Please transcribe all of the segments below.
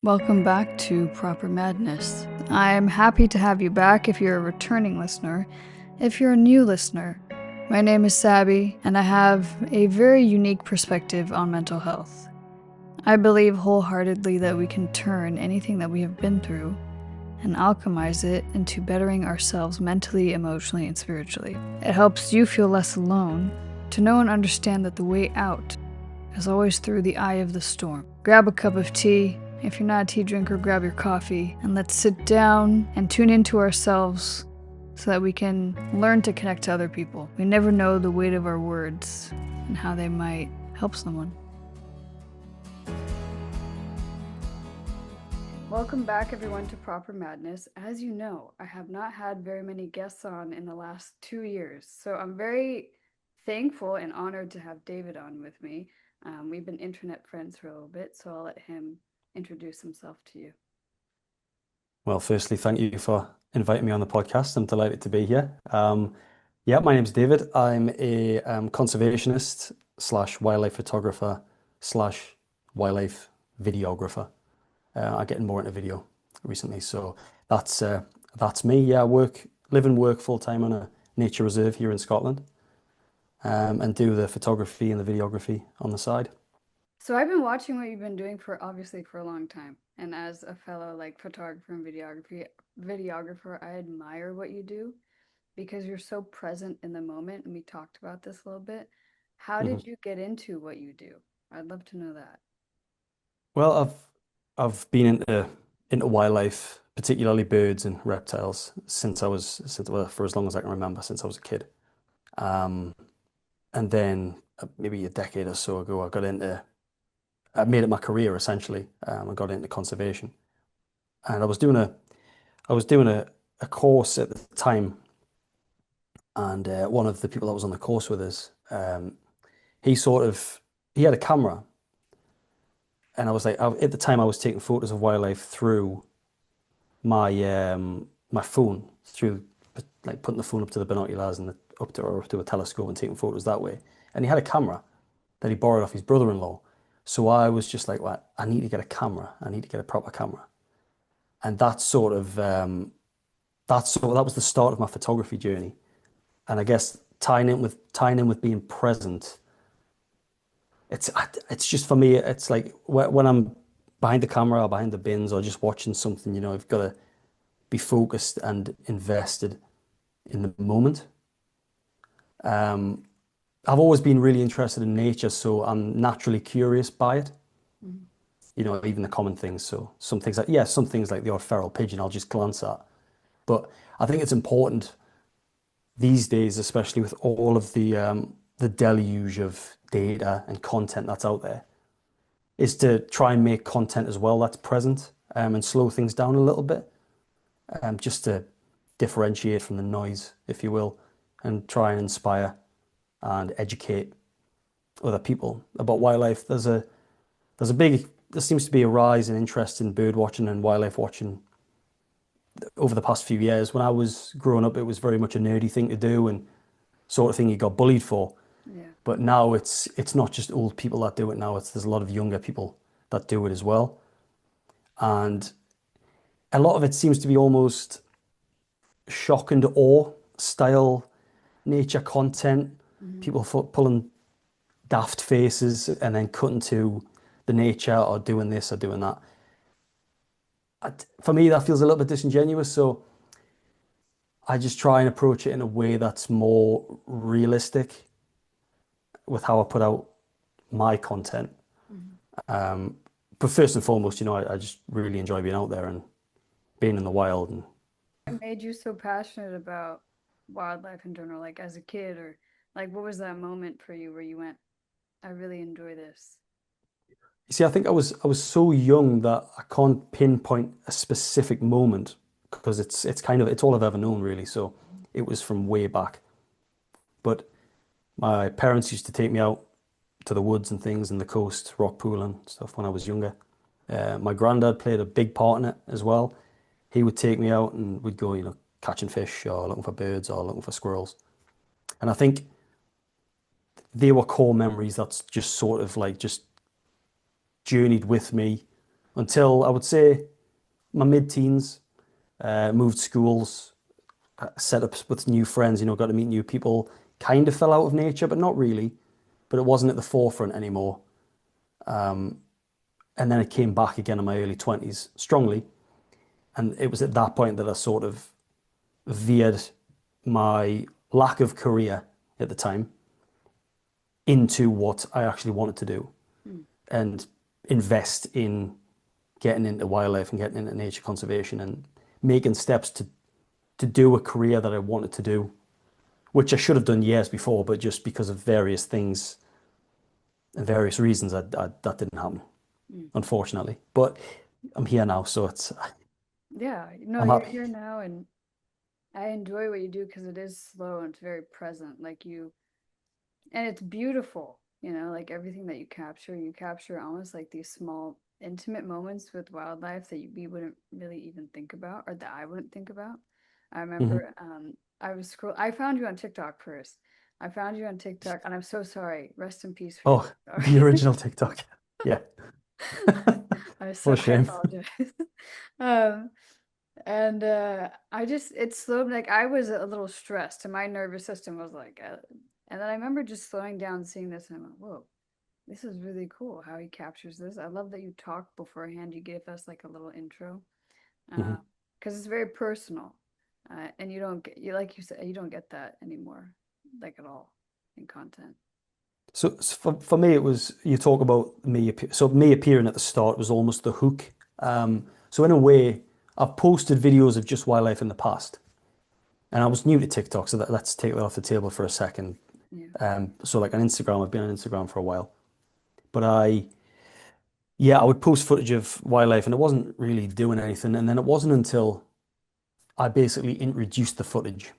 Welcome back to Proper Madness. I'm happy to have you back if you're a returning listener. If you're a new listener, my name is Sabby, and I have a very unique perspective on mental health. I believe wholeheartedly that we can turn anything that we have been through and alchemize it into bettering ourselves mentally, emotionally, and spiritually. It helps you feel less alone, to know and understand that the way out is always through the eye of the storm. Grab a cup of tea. If you're not a tea drinker, grab your coffee, and let's sit down and tune into ourselves so that we can learn to connect to other people. We never know the weight of our words and how they might help someone. Welcome back, everyone, to Proper Madness. As you know, I have not had very many guests on in the last 2 years, so I'm very thankful and honored to have David on with me. We've been internet friends for a little bit, so I'll let him introduce himself to you. Well, firstly, thank you for inviting me on the podcast. I'm delighted to be here. Yeah, my name's David. I'm a conservationist slash wildlife photographer slash wildlife videographer. I'm getting more into video recently, so that's uh, that's me. Yeah, live and work full time on a nature reserve here in Scotland, and do the photography and the videography on the side. So I've been watching what you've been doing for obviously for a long time. And as a fellow like photographer and videographer, I admire what you do because you're so present in the moment. And we talked about this a little bit. How Mhm. did you get into what you do? I'd love to know that. Well, I've been into wildlife, particularly birds and reptiles, since well, for as long as I can remember, since I was a kid. Um, and then maybe a decade or so ago, I made it my career essentially. I got into conservation, and I was doing a course at the time, and one of the people that was on the course with us, he sort of he had a camera, and I was like, at the time I was taking photos of wildlife through my phone through like putting the phone up to the binoculars and up to a telescope and taking photos that way. And he had a camera that he borrowed off his brother-in-law. So I was just like, well, I need to get a camera. I need to get a proper camera. And that was the start of my photography journey. And I guess tying in with being present, it's just for me. It's like when I'm behind the camera or behind the bins or just watching something, I've got to be focused and invested in the moment. Um, I've always been really interested in nature, so I'm naturally curious by it. Mhm. Even the common things. So some things like the odd feral pigeon, I'll just glance at. But I think it's important these days, especially with all of the deluge of data and content that's out there, is to try and make content as well that's present, and slow things down a little bit, just to differentiate from the noise, if you will, and try and inspire and educate other people about wildlife. There seems to be a rise in interest in bird watching and wildlife watching over the past few years. When I was growing up, it was very much a nerdy thing to do and sort of thing you got bullied for. Yeah. But now it's not just old people that do it now. There's a lot of younger people that do it as well. And a lot of it seems to be almost shock and awe style nature content. Mhm. People pulling daft faces and then cutting to the nature or doing this or doing that. For me, that feels a little bit disingenuous. So I just try and approach it in a way that's more realistic with how I put out my content. Mhm. Um, but first and foremost, I just really enjoy being out there and being in the wild. And What made you so passionate about wildlife in general, like as a kid, or like what was that moment for you where you went, I really enjoy this? you see, I was so young that I can't pinpoint a specific moment because it's all I've ever known really. So it was from way back. But my parents used to take me out to the woods and things and the coast, rock pool and stuff when I was younger. My granddad played a big part in it as well. He would take me out and we'd go, catching fish or looking for birds or looking for squirrels. And I think they were core memories that's just sort of like just journeyed with me until I would say my mid-teens. Moved schools, set up with new friends, got to meet new people. Kind of fell out of nature, but not really. But it wasn't at the forefront anymore. And then it came back again in my early 20s strongly. And it was at that point that I sort of veered my lack of career at the time into what I actually wanted to do Mm. and invest in getting into wildlife and getting into nature conservation and making steps to do a career that I wanted to do, which I should have done years before, but just because of various things and various reasons, that didn't happen, Mm. unfortunately. But I'm here now, so Yeah, no, I'm you're happy. here now, and I enjoy what you do because it is slow and it's very present. And it's beautiful, like everything that you capture almost like these small, intimate moments with wildlife that we wouldn't really even think about, or that I wouldn't think about. I Mhm. remember I found you on TikTok first. I found you on TikTok, and I'm so sorry. Rest in peace for your Oh, the TikTok. original TikTok. Yeah. What a I shame. apologize. Um, and I just it slowed like I was a little stressed, and my nervous system was like, and then I remember just slowing down, seeing this, and I went, "Whoa, this is really cool how he captures this." I love that you talked beforehand. You gave us like a little intro, Mhm. because it's very personal, and you don't get you like you said you don't get that anymore, like at all in content. So for me, it was you talk about me. So me appearing at the start was almost the hook. So in a way, I've posted videos of just wildlife in the past, and I was new to TikTok, so let's take that off the table for a second. Yeah. So like on Instagram, I've been on Instagram for a while, but yeah, I would post footage of wildlife, and it wasn't really doing anything. And then it wasn't until I basically introduced the footage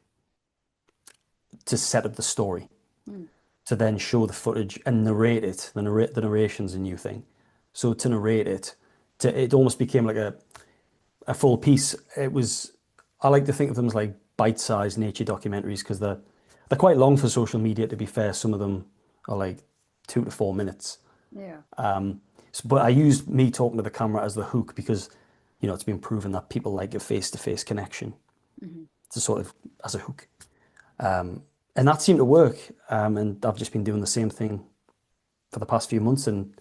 to set up the story, Mm. to then show the footage and narrate it. The narration's a new thing. So to narrate it, it almost became like a full piece. I like to think of them as like bite-sized nature documentaries because they're quite long for social media, to be fair. Some of them are like 2 to 4 minutes. Yeah. But I used me talking to the camera as the hook because, it's been proven that people like a face-to-face connection Hmm. to sort of as a hook. And that seemed to work. And I've just been doing the same thing for the past few months, and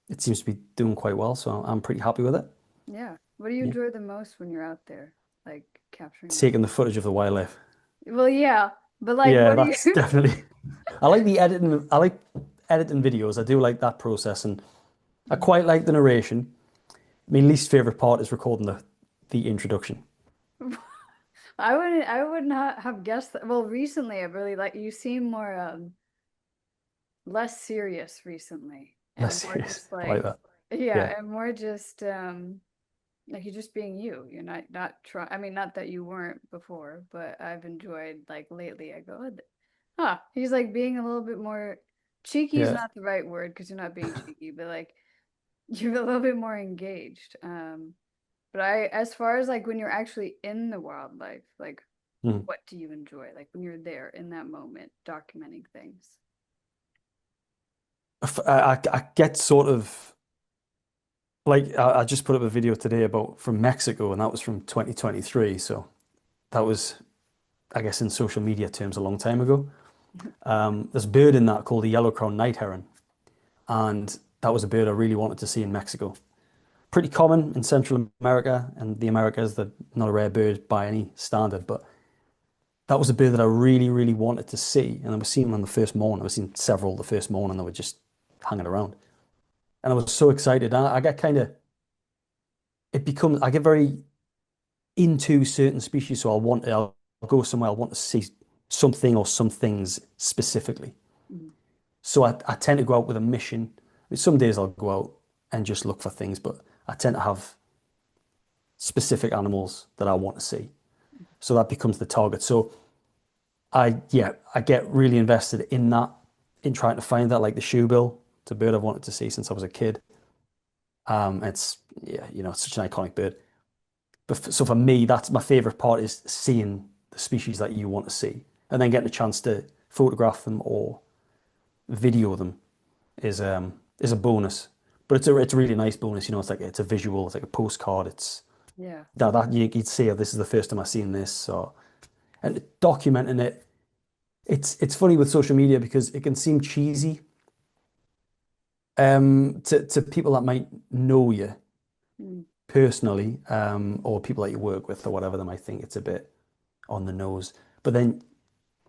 it seems to be doing quite well. So I'm pretty happy with it. Yeah. What do you Yeah, enjoy the most when you're out there, like capturing wild? taking the footage of the wildlife. Well, yeah, but like, Yeah, what do that's you? definitely. I like the editing. I like editing videos. I do like that process, and I quite like the narration. My least favorite part is recording the introduction. I would not have guessed that. Well, recently, I really like you seem more less serious recently, Less and more serious. just I like like, that. yeah, Yeah, and more just like you're just being you. You're not try. I mean, not that you weren't before, but I've enjoyed like lately. I go, huh? He's like being a little bit more cheeky is yeah. not the right word because you're not being cheeky, but like you're a little bit more engaged. But as far as like when you're actually in the wildlife, like Mm. what do you enjoy? Like when you're there in that moment, documenting things. I get sort of like I just put up a video today about from Mexico, and that was from 2023. So that was, I guess, in social media terms, a long time ago. There's a bird in that called the yellow-crowned night heron, and that was a bird I really wanted to see in Mexico. Pretty common in Central America and the Americas. They're not a rare bird by any standard, but that was a bird that I really, really wanted to see. And I was seeing them on the first morning. I was seeing several the first morning that were just hanging around. And I was so excited. And I get kind of, I get very into certain species. So I'll go somewhere, I want to see something or some things specifically. Mhm. So I tend to go out with a mission. Some days I'll go out and just look for things, but I tend to have specific animals that I want to see. So that becomes the target. So yeah, I get really invested in that, in trying to find that, like the shoebill. It's a bird I've wanted to see since I was a kid. It's yeah, it's such an iconic bird. So for me, that's my favorite part is seeing the species that you want to see, and then getting a chance to photograph them or video them is a bonus. But it's a really nice bonus, you know, it's a visual, it's like a postcard. It's Yeah. that you'd see, oh, this is the first time I've seen this. So and documenting it, it's funny with social media because it can seem cheesy to people that might know you Mm. personally, or people that you work with or whatever, they might think it's a bit on the nose. But then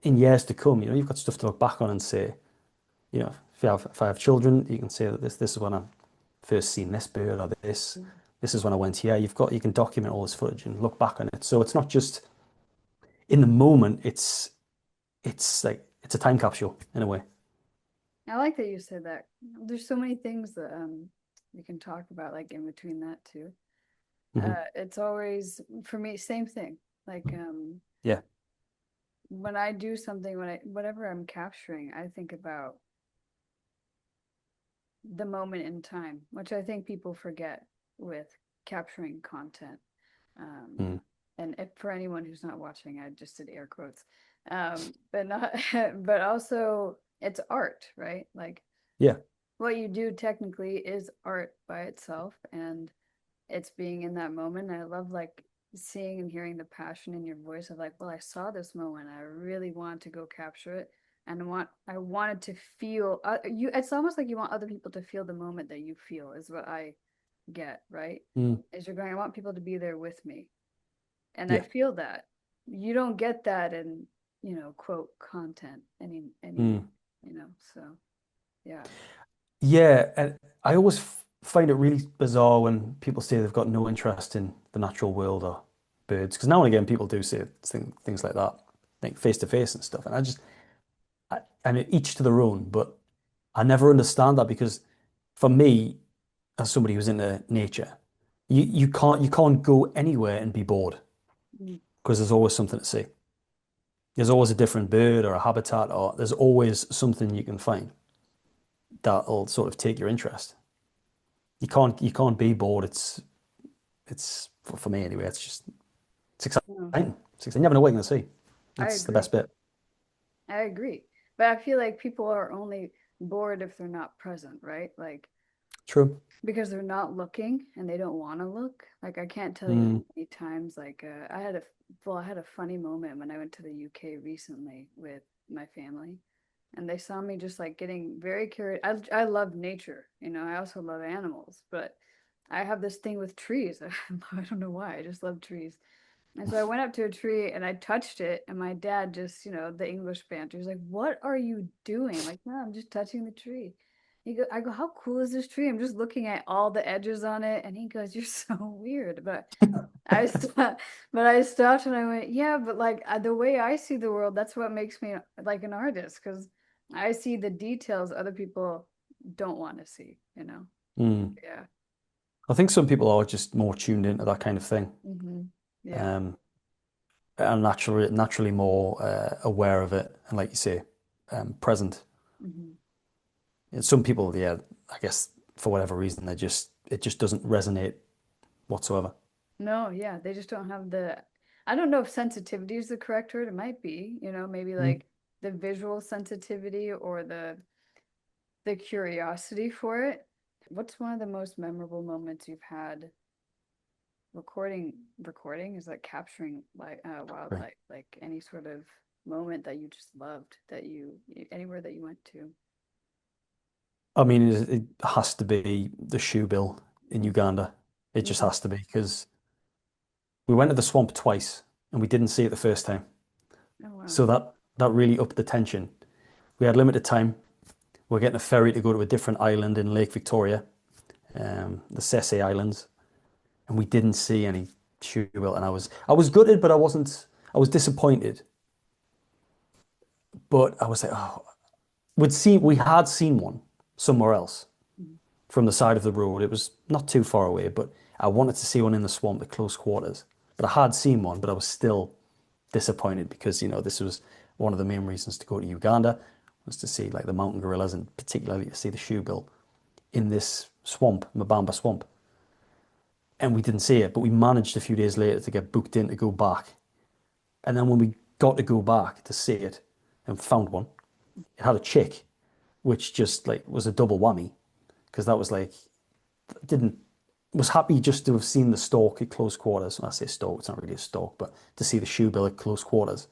in years to come, you know, you've got stuff to look back on and say, you know, if I have children, you can say that this is when I first seen this bird or this is when I went here. You can document all this footage and look back on it. So it's not just in the moment, it's like it's a time capsule in a way. I like that you said that. There's so many things that we can talk about like in between that too. Hmm. It's always for me same thing. Like Yeah. when I do something, when I whatever I'm capturing, I think about the moment in time, which I think people forget with capturing content. Um, Mm. and if for anyone who's not watching, I just did air quotes. But not, but also it's art, right? Like Yeah. what you do technically is art by itself, and it's being in that moment. And I love like seeing and hearing the passion in your voice of like, well, I saw this moment. I really want to go capture it. And I wanted to feel you. It's almost like you want other people to feel the moment that you feel is what I get, right? Mm. Is you're going, I want people to be there with me. And I Yeah. feel that. You don't get that in, quote content anymore, Mm. so yeah. Yeah. And I always find it really bizarre when people say they've got no interest in the natural world or birds, because now and again people do say things like that, like face to face and stuff. And and each to their own, but I never understand that because for me, as somebody who's into nature, you can't go anywhere and be bored Mm. because there's always something to see. There's always a different bird or a habitat, or there's always something you can find that'll sort of take your interest. You can't be bored. It's for me anyway. It's No, exciting. It's exciting. You never know what you're gonna see. I That's the agree. best bit. I agree. But I feel like people are only bored if they're not present, right? Like True. because they're not looking and they don't want to look. Like I can't tell you how Mm. many times like I had a funny moment when I went to the UK recently with my family and they saw me just like getting very curious. I love nature, I also love animals, but I have this thing with trees. I don't know why. I just love trees. And so I went up to a tree and I touched it, and my dad just, the English banter. He's like, "What are you doing?" I'm like, "No, I'm just touching the tree." I go, "How cool is this tree?" I'm just looking at all the edges on it, and he goes, "You're so weird." But I stopped and I went, "Yeah, but like the way I see the world, that's what makes me like an artist, because I see the details other people don't want to see." Mm. Yeah. I think some people are just more tuned into that kind of thing. Yeah. Um, and naturally more aware of it, and like you say, present. hmm And some people, yeah, I guess for whatever reason, it just doesn't resonate whatsoever. No, yeah, they just don't have I don't know if sensitivity is the correct word. It might be, maybe Mm. like the visual sensitivity or the curiosity for it. What's one of the most memorable moments you've had recording is like capturing like Right. wildlife, like any sort of moment that you just loved that anywhere that you went to. I mean, it has to be the shoe bill in Mm. Uganda. It just Yeah. has to be because we went to the swamp twice and we didn't see it the first time. Oh wow. So that really upped the tension. We had limited time. We're getting a ferry to go to a different island in Lake Victoria, the Sese Islands, and we didn't see any shoe bill. And I was gutted, but I was disappointed. But I was like, oh, we had seen one somewhere else Mhm. from the side of the road. It was not too far away, but I wanted to see one in the swamp at close quarters. But I had seen one, but I was still disappointed because, you know, this was one of the main reasons to go to Uganda was to see like the mountain gorillas and particularly to see the shoebill in this swamp, Mabamba swamp. And we didn't see it, but we managed a few days later to get booked in to go back. And then when we got to go back to see it and found one, it had a chick, which just like was a double whammy because that was like didn't was happy just to have seen the stalk at close quarters. When I say stalk, it's not really a stalk, but to see the shoe bill at close quarters,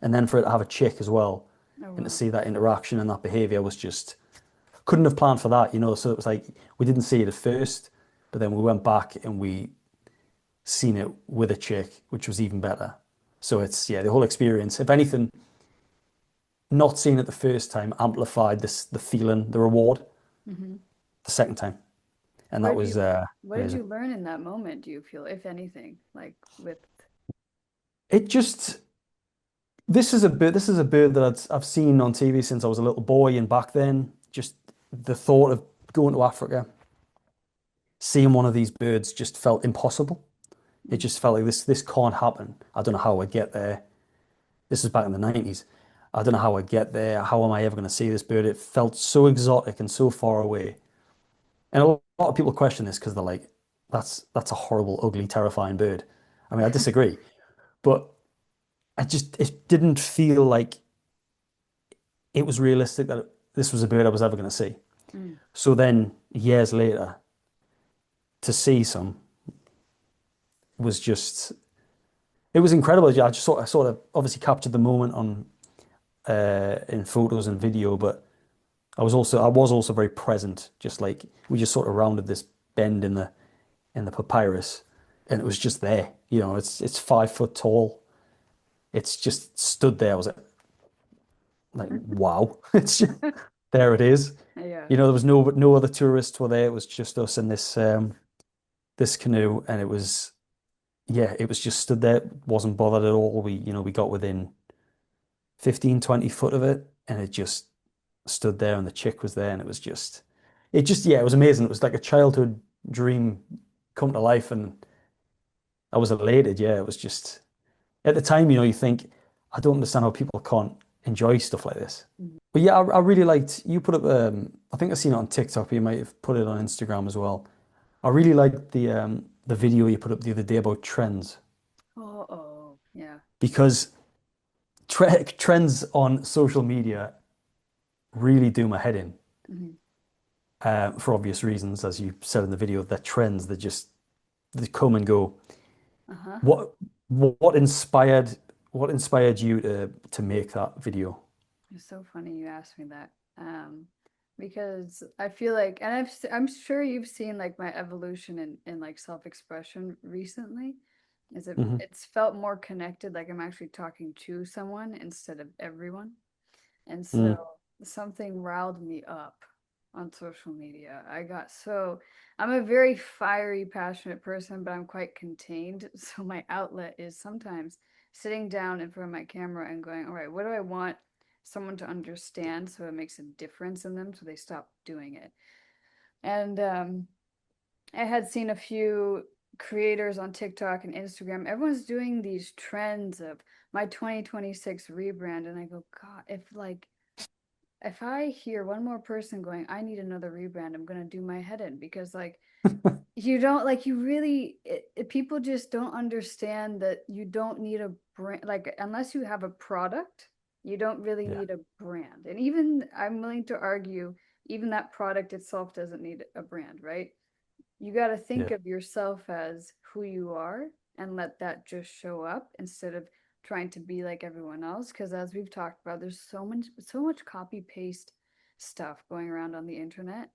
and then for it to have a chick as well, Oh and to wow. see that interaction and that behavior was just couldn't have planned for that, you know. So it was like we didn't see it at first, but then we went back and we seen it with a chick, which was even better. So it's yeah, the whole experience. If anything, not seeing it the first time amplified the feeling, the reward Hmm. the second time, and What that did was you what did amazing. you learn in that moment, do you feel, if anything, like with It just this is a bird that I've seen on TV since I was a little boy, and back then, just the thought of going to Africa, seeing one of these birds just felt impossible. It mm, just felt like this can't happen. I don't know how I'd get there. This is back in the 90s. I don't know how I'd get there. How am I ever going to see this bird? It felt so exotic and so far away. And a lot of people question this because they're like, that's a horrible, ugly, terrifying bird. I mean, I disagree, but it didn't feel like it was realistic that this was a bird I was ever going to see. mm, So then years later, to see some was just it was incredible. I just sort of obviously captured the moment on in photos and video, but I was also very present. Just like we just sort of rounded this bend in the papyrus, and it was just there. You know, it's 5 foot tall. It's just stood there. I was like wow, it's just, there it is. yeah. You know, there was no other tourists were there. It was just us in this canoe, and it was yeah, it was just stood there, wasn't bothered at all. We got within 15, 20 foot of it, and it just stood there, and the chick was there, and yeah, it was amazing. It was like a childhood dream come to life, and I was elated. Yeah, it was just at the time, you think, I don't understand how people can't enjoy stuff like this. Mhm. But yeah, I really liked you put up I think I seen it on TikTok, but you might have put it on Instagram as well. I really liked the video you put up the other day about trends Oh, oh, yeah. because trends on social media really do my head in Hmm. for obvious reasons, as you said in the video. They're trends that just they come and go. Uh-huh. What what inspired what inspired you to make that video? It's so funny you asked me that. Because I feel like, and I'm sure you've seen like my evolution in like self-expression recently. Is Hmm. it's felt more connected, like I'm actually talking to someone instead of everyone. And so Mm. something riled me up on social media. I'm a very fiery, passionate person, but I'm quite contained. So my outlet is sometimes sitting down in front of my camera and going, all right, what do I want someone to understand so it makes a difference in them so they stop doing it? And I had seen a few creators on TikTok and Instagram. Everyone's doing these trends of my 2026 rebrand. And I go, God, if I hear one more person going, I need another rebrand, I'm gonna do my head in because like you don't like you really people just don't understand that you don't need a brand like unless you have a product, you don't really Yeah, need a brand. And even I'm willing to argue even that product itself doesn't need a brand, right? You got to think yeah. of yourself as who you are and let that just show up instead of trying to be like everyone else, because as we've talked about, there's so much copy paste stuff going around on the internet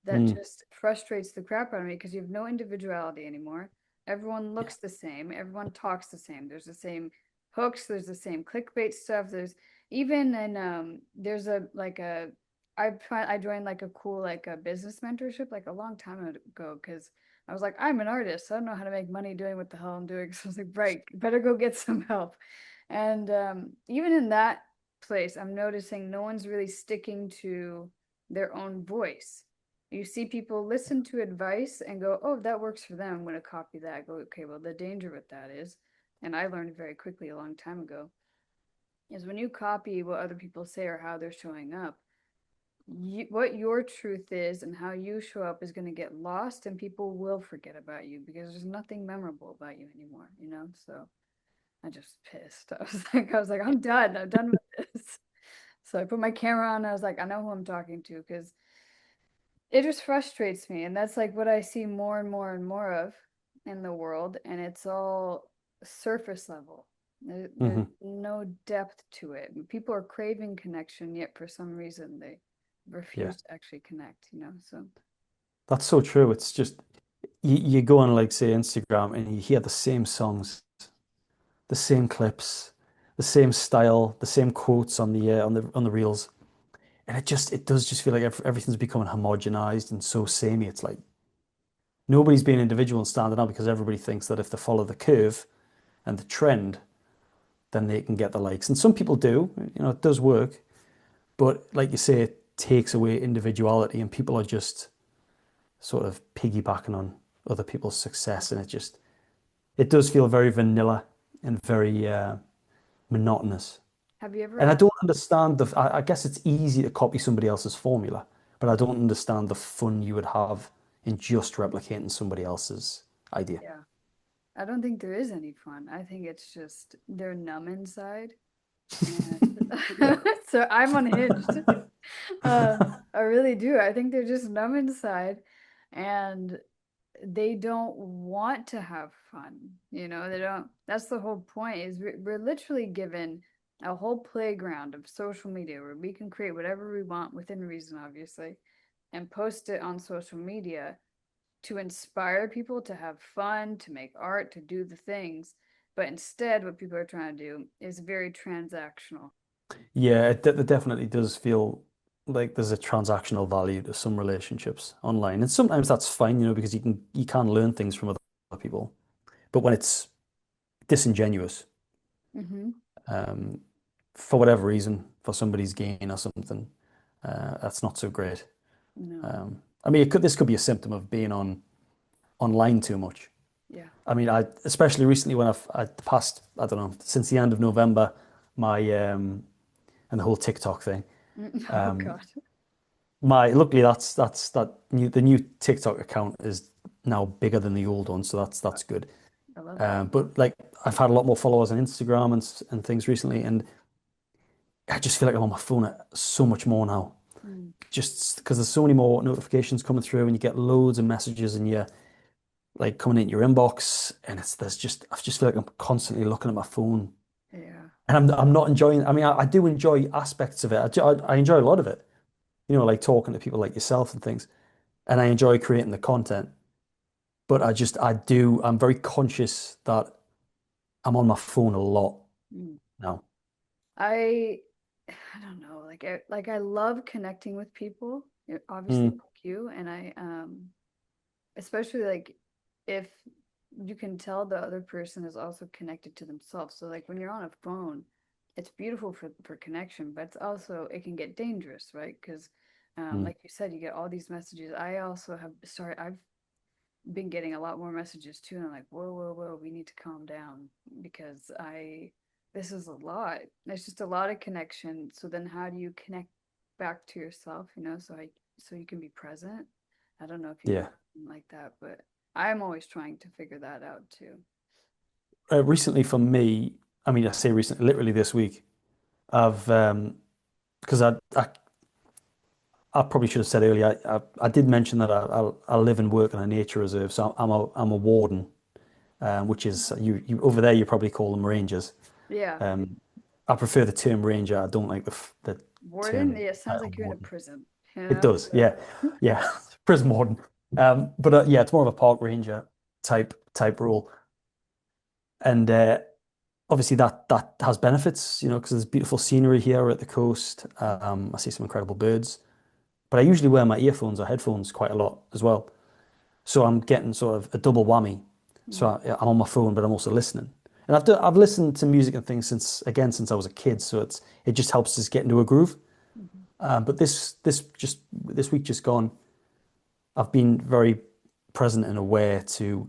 that Mm. just frustrates the crap out of me because you have no individuality anymore. Everyone looks the same, everyone talks the same, there's the same hooks, there's the same clickbait stuff, there's even and there's a like a I joined like a cool like a business mentorship like a long time ago because I was like, I'm an artist. So I don't know how to make money doing what the hell I'm doing. So I was like, right, better go get some help. And even in that place, I'm noticing no one's really sticking to their own voice. You see people listen to advice and go, oh, that works for them. I'm going to copy that. I go, okay, well, the danger with that is, and I learned very quickly a long time ago, is when you copy what other people say or how they're showing up, what your truth is and how you show up is going to get lost and people will forget about you because there's nothing memorable about you anymore, you know? So I just pissed. I was like, I'm done with this. So I put my camera on. I was like, I know who I'm talking to because It just frustrates me, and that's like what I see more and more and more of in the world, and it's all surface level. There's Hmm. no depth to it. People are craving connection, yet for some reason they Yeah, refuse to actually connect, So, that's so true. It's just you go on like say Instagram and you hear the same songs, the same clips, the same style, the same quotes on the reels, and it does just feel like everything's becoming homogenized and so samey. It's like nobody's being individual and standing out because everybody thinks that if they follow the curve and the trend, then they can get the likes. And some people do, it does work. But like you say, it takes away individuality and people are just sort of piggybacking on other people's success. And it does feel very vanilla and very monotonous. have you ever And I had? don't understand I guess it's easy to copy somebody else's formula, but I don't understand the fun you would have in just replicating somebody else's idea. Yeah, I don't think there is any fun. I think it's just they're numb inside, and Yeah. so I'm unhinged. Uh, I really do. I think they're just numb inside, and they don't want to have fun. They don't. That's the whole point. Is we're literally given a whole playground of social media where we can create whatever we want within reason, obviously, and post it on social media to inspire people to have fun, to make art, to do the things. But instead, what people are trying to do is very transactional. Yeah, it definitely does feel like there's a transactional value to some relationships online. And sometimes that's fine, because you can learn things from other people. But when it's disingenuous, Mm-hmm. um, for whatever reason, for somebody's gain or something, that's not so great. No. I mean, this could be a symptom of being online too much. Yeah. I mean, especially recently when I passed, I don't know, since the end of November, my and the whole TikTok thing. Oh God. Luckily the new TikTok account is now bigger than the old one, so that's good. I love that. But like I've had a lot more followers on Instagram and things recently, and I just feel like I'm on my phone so much more now. Mm. Just because there's so many more notifications coming through, and you get loads of messages, and you're like coming in your inbox, and I just feel like I'm constantly looking at my phone, Yeah. and I'm not enjoying. I mean, I do enjoy aspects of it. I enjoy a lot of it. Like talking to people like yourself and things, and I enjoy creating the content. But I'm very conscious that I'm on my phone a lot Mm. now. I I don't know. I love connecting with people, obviously Mm, like you, and I especially like if you can tell the other person is also connected to themselves. So like when you're on a phone, it's beautiful for connection, but it's also it can get dangerous, right? Because mm, like you said, you get all these messages. I also have started. I've been getting a lot more messages too, and I'm like, whoa, whoa, whoa, we need to calm down because this is a lot. It's just a lot of connection. So then, how do you connect back to yourself? So you can be present. I don't know if you've yeah. ever been like that, but I'm always trying to figure that out too. Recently for me, I mean, I say recently, literally this week, I've because I probably should have said earlier. I did mention that I live and work in a nature reserve, so I'm a warden, which is you over there. You probably call them rangers. Yeah, Um, I prefer the term ranger. I don't like the warden. term Yeah, it sounds title like you're in a warden. prison. It does, yeah, yeah. Prison warden. But yeah, it's more of a park ranger type role, and obviously that has benefits, because there's beautiful scenery here at the coast. I see some incredible birds, but I usually wear my earphones or headphones quite a lot as well. So I'm getting sort of a double whammy. So Mm-hmm. I'm on my phone, but I'm also listening. And I've listened to music and things since I was a kid. So it just helps us get into a groove. Mm-hmm. But this week just gone, I've been very present and aware to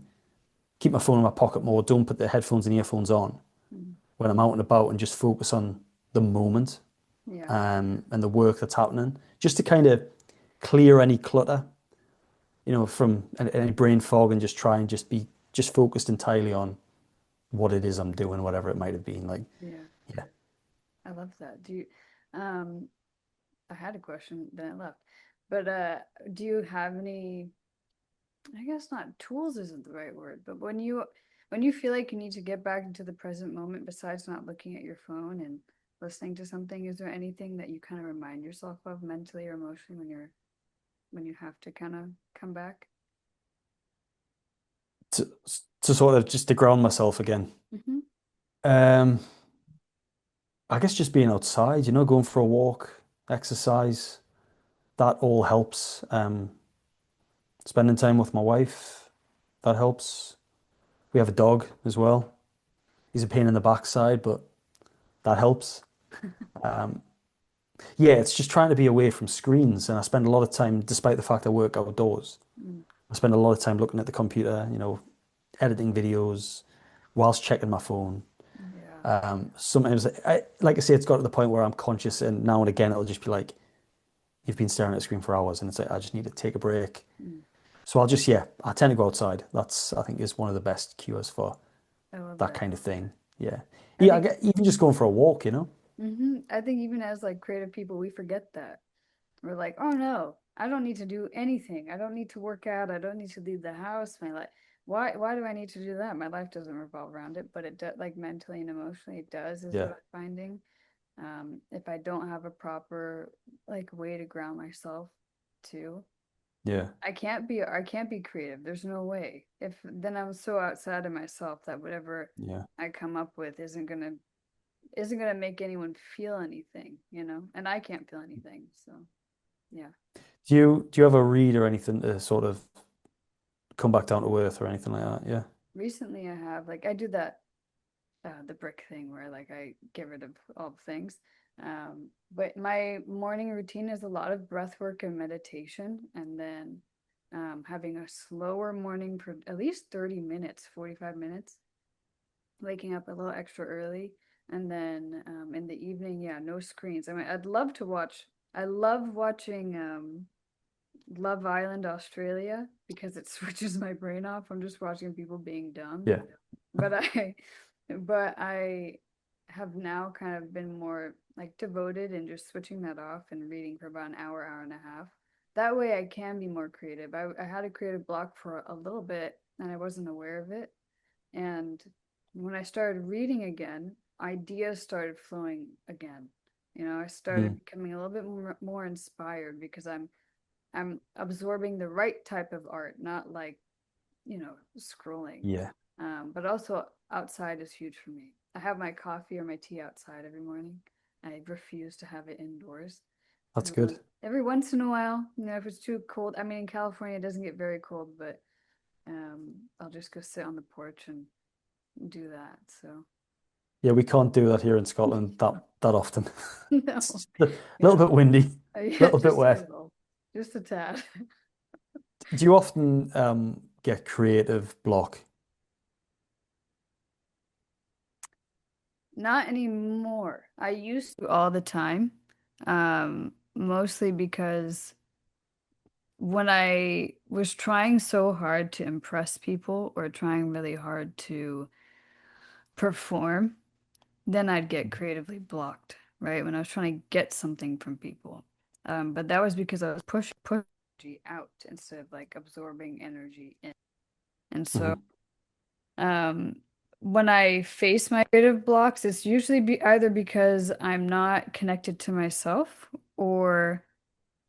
keep my phone in my pocket more. Don't put the headphones and earphones on Mm-hmm. when I'm out and about, and just focus on the moment, Yeah. and the work that's happening, just to kind of clear any clutter, from any brain fog, and just try and just be just focused entirely on what it is I'm doing, whatever it might have been. Like, Yeah. yeah. I love that. Um, I had a question, then I left. But do you have any, I guess not tools isn't the right word, but when you feel like you need to get back into the present moment besides not looking at your phone and listening to something, is there anything that you kind of remind yourself of mentally or emotionally when you have to kind of come back? to to sort of just to ground myself again. Mm-hmm. Um, I guess just being outside, going for a walk, exercise, that all helps. Spending time with my wife, that helps. We have a dog as well. He's a pain in the backside, but that helps. Um, yeah, it's just trying to be away from screens, and I spend a lot of time, despite the fact I work outdoors, Mm, I spend a lot of time looking at the computer, editing videos whilst checking my phone. yeah. Sometimes, like I say, it's got to the point where I'm conscious, and now and again, it'll just be like, you've been staring at a screen for hours, and it's like, I just need to take a break. Mm, So I'll just, yeah, I tend to go outside. That's, I think, is one of the best cures for I love that that. kind of thing. Yeah. I Yeah, think even just going for a walk. I think even as like creative people, we forget that. We're like, oh no, I don't need to do anything. I don't need to work out. I don't need to leave the house. My life. Why do I need to do that? My life doesn't revolve around it, but it does, like mentally and emotionally, it does, is what Yeah. I'm finding. If I don't have a proper like way to ground myself too, Yeah. I can't be creative. There's no way. If then I'm so outside of myself that whatever Yeah. I come up with isn't gonna make anyone feel anything, and I can't feel anything. So yeah. Do you ever read or anything to sort of come back down to earth or anything like that? Yeah. Recently I have like I do that the brick thing where like I get rid of all the things. But my morning routine is a lot of breath work and meditation, and then having a slower morning for at least 30 minutes, 45 minutes, waking up a little extra early. And then in the evening, yeah, no screens. I mean, I love watching Love Island Australia because it switches my brain off. I'm just watching people being dumb. Yeah. But I have now kind of been more like devoted and just switching that off and reading for about an hour, hour and a half. That way I can be more creative. I had a creative block for a little bit and I wasn't aware of it. And when I started reading again, ideas started flowing again. I started Mm. becoming a little bit more inspired because I'm absorbing the right type of art, not like, scrolling. Yeah. But also outside is huge for me. I have my coffee or my tea outside every morning. I refuse to have it indoors. That's good. Every once in a while, if it's too cold. I mean, in California, it doesn't get very cold, but I'll just go sit on the porch and do that. So, Yeah, we can't do that here in Scotland that often. It's no, just a little yeah, bit windy, a yeah, little bit just a wet. little, just a tad. Do you often get creative block? Not anymore. I used to all the time, mostly because when I was trying so hard to impress people or trying really hard to perform, then I'd get creatively blocked, right? When I was trying to get something from people. But that was because I was push energy out instead of like absorbing energy in. And so Hmm. Um, when I face my creative blocks, it's usually either because I'm not connected to myself or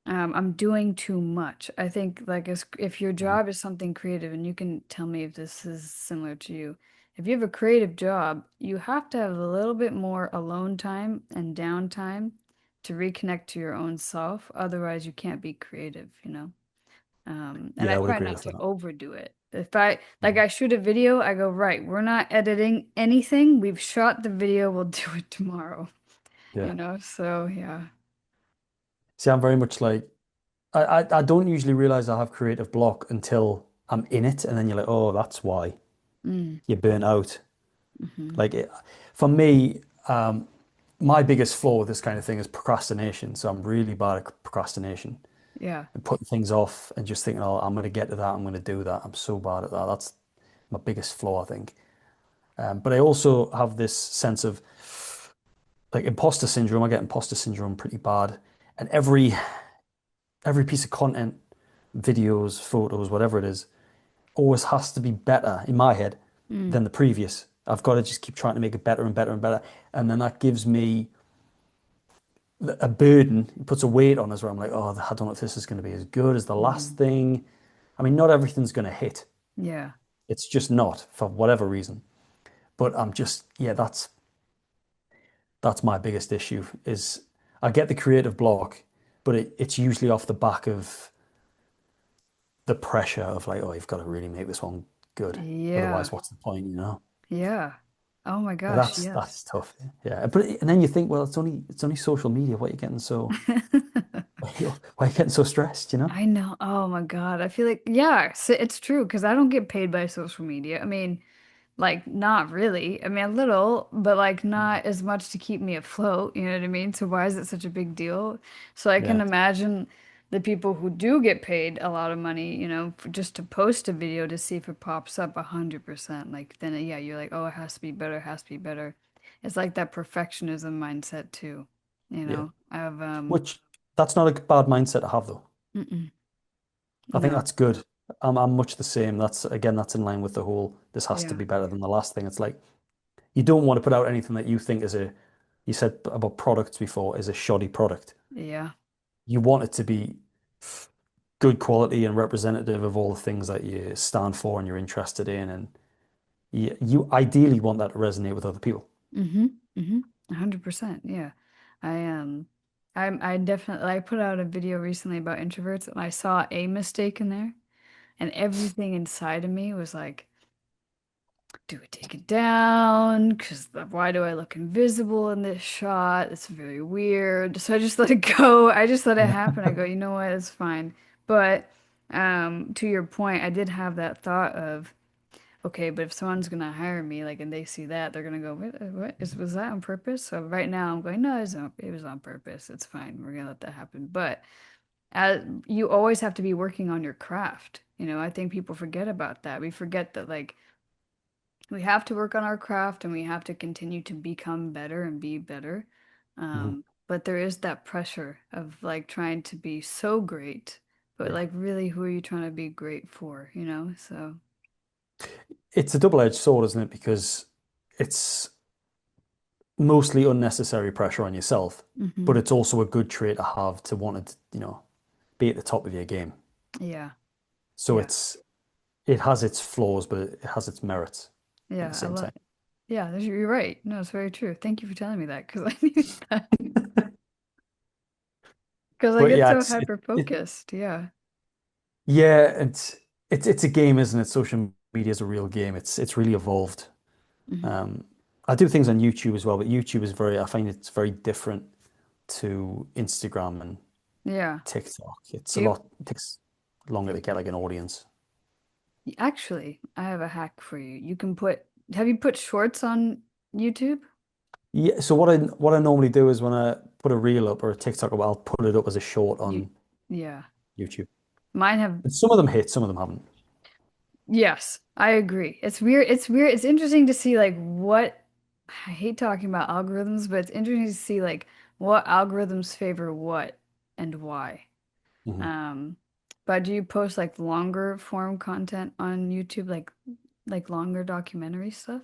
I'm doing too much. I think like if your Hmm. job is something creative, and you can tell me if this is similar to you. If you have a creative job, you have to have a little bit more alone time and downtime to reconnect to your own self. Otherwise, you can't be creative, you know? And Yeah, I I would try agree not with to that. overdo it. If I like Mhm. I shoot a video, I go, right, we're not editing anything. We've shot the video, we'll do it tomorrow. Yeah. So yeah. See, I'm very much like I don't usually realize I have creative block until I'm in it, and then you're like, oh, that's why Mm, you burn out. hmm. Like for me, my biggest flaw with this kind of thing is procrastination. So I'm really bad at procrastination Yeah. and putting things off and just thinking, oh, I'm going to get to that. I'm going to do that. I'm so bad at that. That's my biggest flaw, I think. But I also have this sense of like imposter syndrome. I get imposter syndrome pretty bad. And every piece of content, videos, photos, whatever it is, always has to be better in my head Mm. than the previous. I've got to just keep trying to make it better and better and better. And then that gives me a burden, it puts a weight on us where I'm like, oh, I don't know if this is going to be as good as the last Mm. thing. I mean, not everything's going to hit. Yeah. It's just not for whatever reason. But I'm just, yeah, that's my biggest issue is I get the creative block, but it's usually off the back of the pressure of like, oh, you've got to really make this one good. Yeah. Otherwise, what's the point, you know? Yeah. Oh my But gosh, that's yes. tough. Yeah. But and then you think, well, it's only social media. Why are you getting so why are you getting so stressed, you know? I know. Oh my God. I feel like, yeah, it's true because I don't get paid by social media. I mean, like, not really. I mean, a little, but like not as much to keep me afloat. You know what I mean? So why is it such a big deal? So I can Yeah. imagine the people who do get paid a lot of money, just to post a video to see if it pops up 100%. Like then, yeah, you're like, oh, it has to be better, it has to be better. It's like that perfectionism mindset too. Yeah. I've Which that's not a bad mindset to have though. mm-mm, I think no, that's good. I'm much the same. That's in line with the whole this has to yeah, be better than the last thing. It's like you don't want to put out anything that you think is you said about products before, is a shoddy product. yeah. You want it to be good quality and representative of all the things that you stand for and you're interested in. And you ideally want that to resonate with other people. Mm-hmm. Mm-hmm. 100%. Yeah. I I definitely I put out a video recently about introverts and I saw a mistake in there and everything inside of me was like, do we take it down? Because why do I look invisible in this shot? It's very weird. So I just let it go. I just let it Yeah. happen. I go, you know what? It's fine. But to your point, I did have that thought of okay, but if someone's gonna hire me, like, and they see that, they're gonna go, what was that on purpose? So right now, I'm going, no, it was on purpose. It's fine. We're gonna let that happen. But you always have to be working on your craft. I think people forget about that. We forget that, like, we have to work on our craft and we have to continue to become better and be better. Mhm. But there is that pressure of like trying to be so great, but Yeah. like, really, who are you trying to be great for? So. It's a double-edged sword, isn't it? Because it's mostly unnecessary pressure on yourself, but Hmm. it's also a good trait to have to want to, be at the top of your game. Yeah. So Yeah. it has its flaws, but it has its merits at the Yeah, I same love time. it. Yeah, you're right. No, it's very true. Thank you for telling me that because I knew that. Because I But get yeah, so it's hyper focused. Yeah. yeah, it's a game, isn't it? Social media is a real game. It's really evolved. Hmm. Um, I do things on YouTube as well, but YouTube is I find it's very different to Instagram and Yeah. TikTok. It's Do you it takes longer to get like an audience. actually, I have a hack for you. Have you put shorts on YouTube? Yeah, so what I normally do is when I put a reel up or a TikTok up, I'll put it up as a short You, on yeah. YouTube. Mine have, And some of them hit, some of them haven't. yes, I agree. It's weird. It's weird. It's interesting to see like I hate talking about algorithms, but it's interesting to see like what algorithms favor what and why. Mhm. Um, but do you post like longer form content on YouTube, like longer documentary stuff?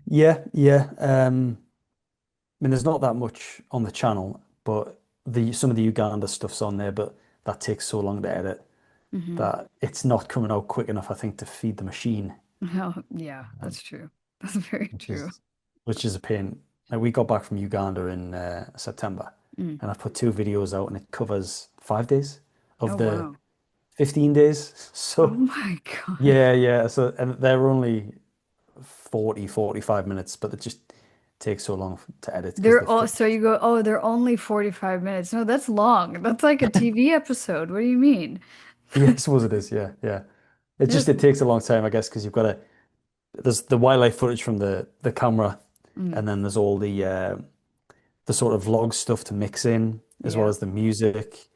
Yeah, yeah. I mean, there's not that much on the channel, but the some of the Uganda stuff's on there, but that takes so long to edit Hmm. that it's not coming out quick enough, I think, to feed the machine, Oh, yeah, um, that's true. That's very which true. is which is a pain. Like we got back from Uganda in September, Mm. and I put two videos out, and it covers 5 days Oh, of the wow. 15 days. Oh So my God. yeah, yeah. So and they're only 45 minutes, but it just takes so long to edit because the So footage. you go, oh, they're only 45 minutes. No, that's long. That's like a TV episode. What do you mean? Yeah, I suppose it is. Yeah, yeah. There's, It takes a long time, I guess, because you've got to. There's the wildlife footage from the camera, mm, and then there's all the sort of vlog stuff to mix in, as well yeah, as the music,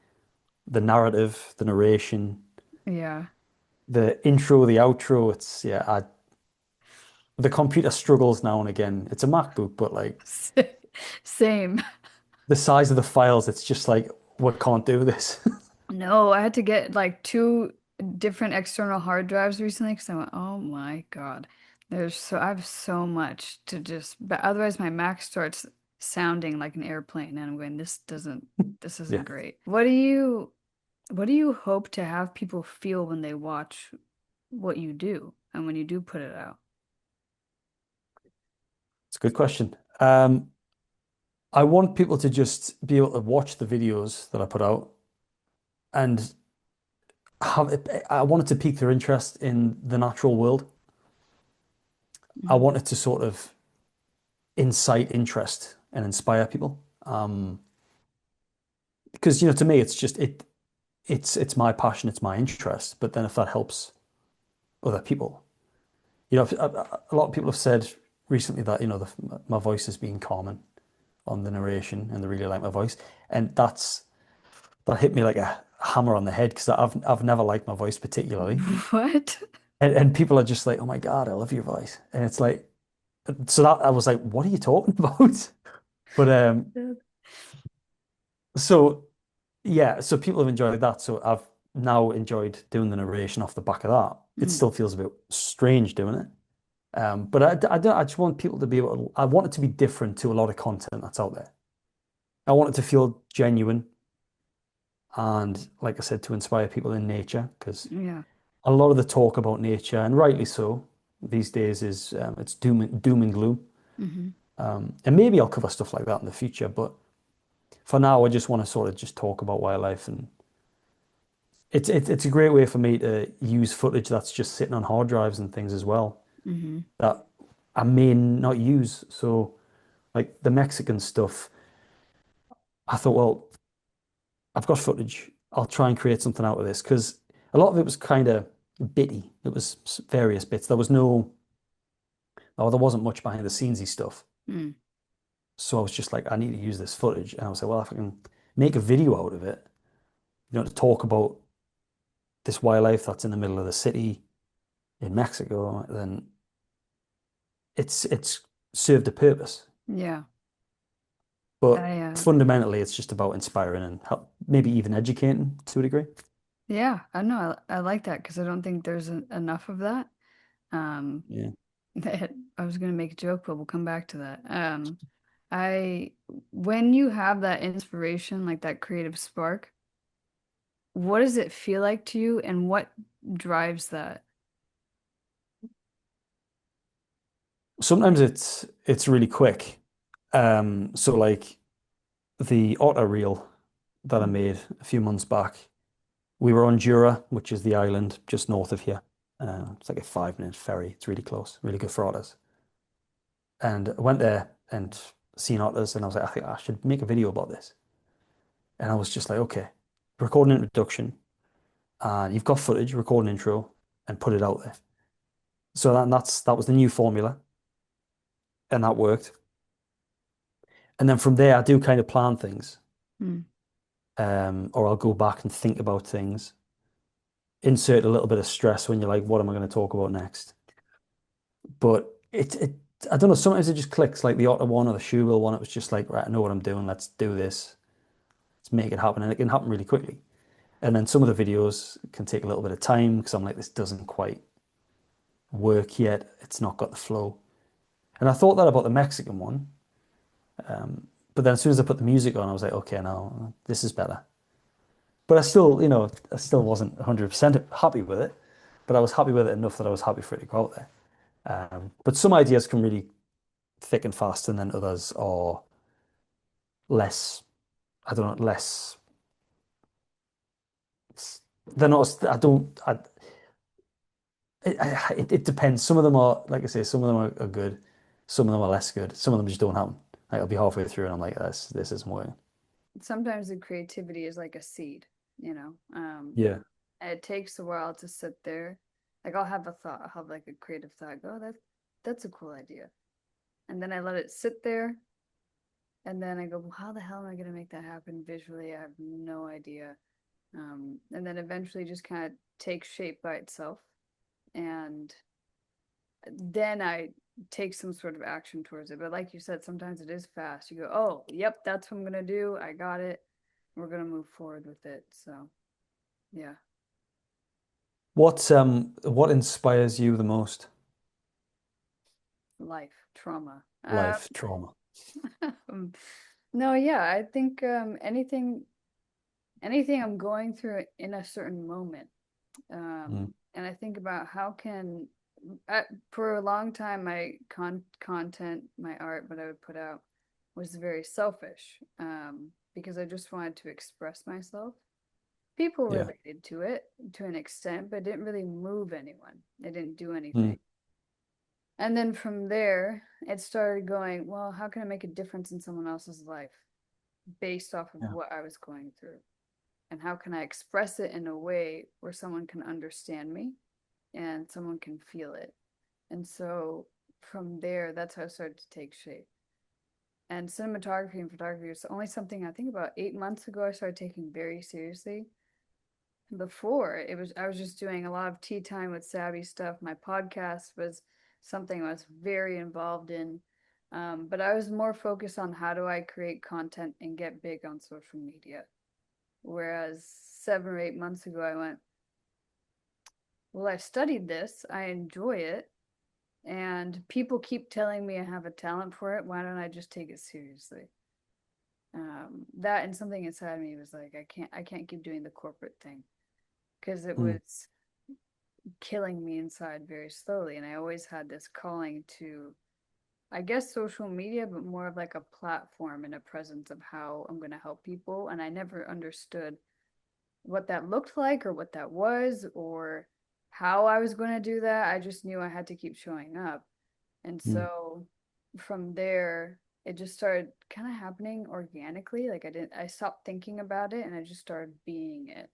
the narrative, the narration, yeah. the intro, the outro. The computer struggles now and again. It's a MacBook, but like Same. the size of the files, it's just like we can't do this. No, I had to get like two different external hard drives recently because I went, oh my God, I have so much to just, but otherwise my Mac starts sounding like an airplane and I'm going, this isn't Yeah, great. What do you hope to have people feel when they watch what you do and when you do put it out? it's a good question. I want people to just be able to watch the videos that I put out and I wanted to pique their interest in the natural world. I Mm, wanted to sort of incite interest and inspire people. Because to me, it's my passion, it's my interest. But then if that helps other people, a lot of people have said recently that my voice has been common on the narration, and they really like my voice, and that hit me like a hammer on the head because I've never liked my voice particularly, what? and people are just like, oh my God, I love your voice, and it's like, so that I was like, what are you talking about? But so yeah, so people have enjoyed that. So I've now enjoyed doing the narration off the back of that. It Mm, still feels a bit strange doing it. But I don't, I just want people to be able to, I want it to be different to a lot of content that's out there. I want it to feel genuine and, like I said, to inspire people in nature because yeah. a lot of the talk about nature, and rightly so, these days is it's doom and gloom. Hmm. And maybe I'll cover stuff like that in the future, but for now, I just want to sort of just talk about wildlife, and it's a great way for me to use footage that's just sitting on hard drives and things as well Hmm. that I may not use. So like the Mexican stuff, I thought, well, I've got footage. I'll try and create something out of this because a lot of it was kind of bitty. It was various bits. There wasn't much behind the scenesy stuff. Mm, So I was just like, I need to use this footage. And I was like, well, if I can make a video out of it, to talk about this wildlife that's in the middle of the city in Mexico, then it's served a purpose. yeah. But I fundamentally, it's just about inspiring and help, maybe even educating to a degree. Yeah, I know. I like that because I don't think there's enough of that. Um, Yeah. I was gonna make a joke, but we'll come back to that. I when you have that inspiration, like that creative spark, what does it feel like to you, and what drives that? Sometimes it's really quick. So like the otter reel that I Mm, made a few months back, we were on Jura, which is the island just north of here. It's like a 5 minute ferry. It's really close, really good for otters. And I went there and seen otters, and I was like, I think I should make a video about this. And I was just like, okay, record an introduction, and you've got footage, record an intro, and put it out there. So that was the new formula, and that worked. And then from there, I do kind of plan things, mm, or I'll go back and think about things, insert a little bit of stress when you're like, what am I going to talk about next? But I don't know. Sometimes it just clicks, like the Otter one or the Shoebill one. It was just like, right, I know what I'm doing. Let's do this. Let's make it happen, and it can happen really quickly. And then some of the videos can take a little bit of time because I'm like, this doesn't quite work yet. It's not got the flow. And I thought that about the Mexican one. But then as soon as I put the music on, I was like, okay, now this is better. But I still wasn't 100% happy with it. But I was happy with it enough that I was happy for it to go out there. But some ideas come really thick and fast, and then others are less, I don't know, less, they're not, I don't, it depends. Some of them are, like I say, some of them are good. Some of them are less good. Some of them just don't happen. Like I'll be halfway through and I'm like, this isn't working. sometimes the creativity is like a seed, Yeah. and it takes a while to sit there. Like I'll have a thought, I'll have like a creative thought, go, that's a cool idea. And then I let it sit there. And then I go, well, how the hell am I going to make that happen visually? I have no idea. And then eventually just kind of takes shape by itself. And then I take some sort of action towards it. But like you said, sometimes it is fast. You go, oh, yep, that's what I'm going to do. I got it. We're going to move forward with it. So. Yeah. What inspires you the most? Life trauma. Life, trauma. Um, no, yeah, I think anything I'm going through in a certain moment. Mm, And I think about how can I, for a long time my content, my art, what I would put out was very selfish. Because I just wanted to express myself. People yeah. related to it to an extent, but it didn't really move anyone. It didn't do Mm, anything. And then from there, it started going, well, how can I make a difference in someone else's life based off of yeah. what I was going through? And how can I express it in a way where someone can understand me and someone can feel it? And so from there, that's how it started to take shape. And cinematography and photography was only something I think about 8 months ago I started taking very seriously. Before it was I was just doing a lot of tea time with Savvy stuff. My podcast was something I was very involved in. But I was more focused on how do I create content and get big on social media. Whereas 7 or 8 months ago, I went, well, I've studied this, I enjoy it, and people keep telling me I have a talent for it. Why don't I just take it seriously? That and something inside me was like, I can't keep doing the corporate thing because it Mm, was killing me inside very slowly. And I always had this calling to, I guess, social media, but more of like a platform and a presence of how I'm going to help people. And I never understood what that looked like or what that was or how I was going to do that. I just knew I had to keep showing up. And mm. so from there, it just started kind of happening organically. Like I stopped thinking about it and I just started being it.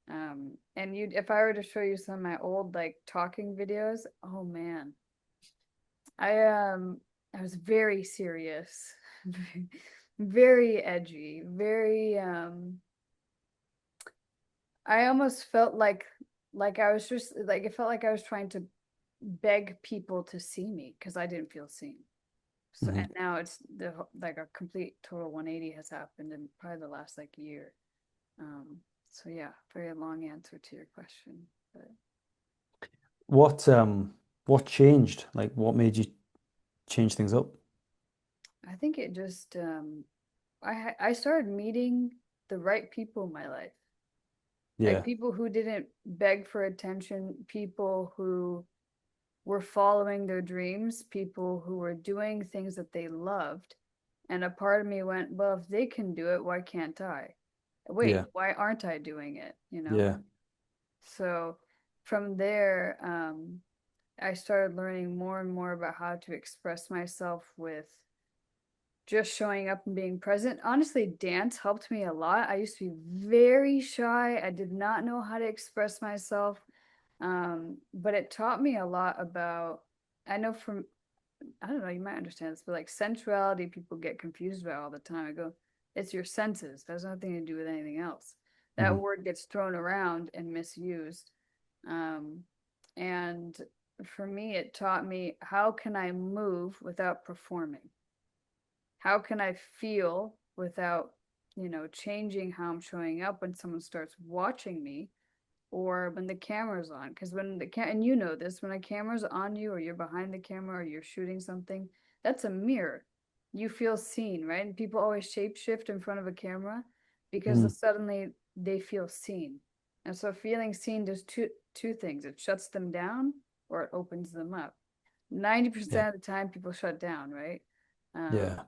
And if I were to show you some of my old like talking videos, oh man, I I was very serious, very edgy, very I almost felt like I was just like it felt like I was trying to beg people to see me because I didn't feel seen. So and Mhm. now it's the like a complete total 180 has happened in probably the last like year. Um, so yeah, very long answer to your question, but What what changed? Like what made you change things up? I think it just I started meeting the right people in my life. Like Yeah. people who didn't beg for attention, people who were following their dreams, people who were doing things that they loved. And a part of me went, well, if they can do it, why can't I? Wait, Yeah. why aren't I doing it? You know? Yeah. So from there, I started learning more and more about how to express myself with just showing up and being present. Honestly, dance helped me a lot. I used to be very shy. I did not know how to express myself. But it taught me a lot about, I know from, I don't know, you might understand this, but like sensuality, people get confused about all the time. I go, it's your senses. It has nothing to do with anything else. That Mhm. word gets thrown around and misused. Um, and for me, it taught me how can I move without performing? How can I feel without, changing how I'm showing up when someone starts watching me or when the camera's on? Because when and you know this, when a camera's on you or you're behind the camera or you're shooting something, that's a mirror. You feel seen, right? And people always shapeshift in front of a camera because Mm. suddenly they feel seen. And so feeling seen does two things. It shuts them down or it opens them up. Yeah. 90% of the time people shut down, right? Um, Yeah.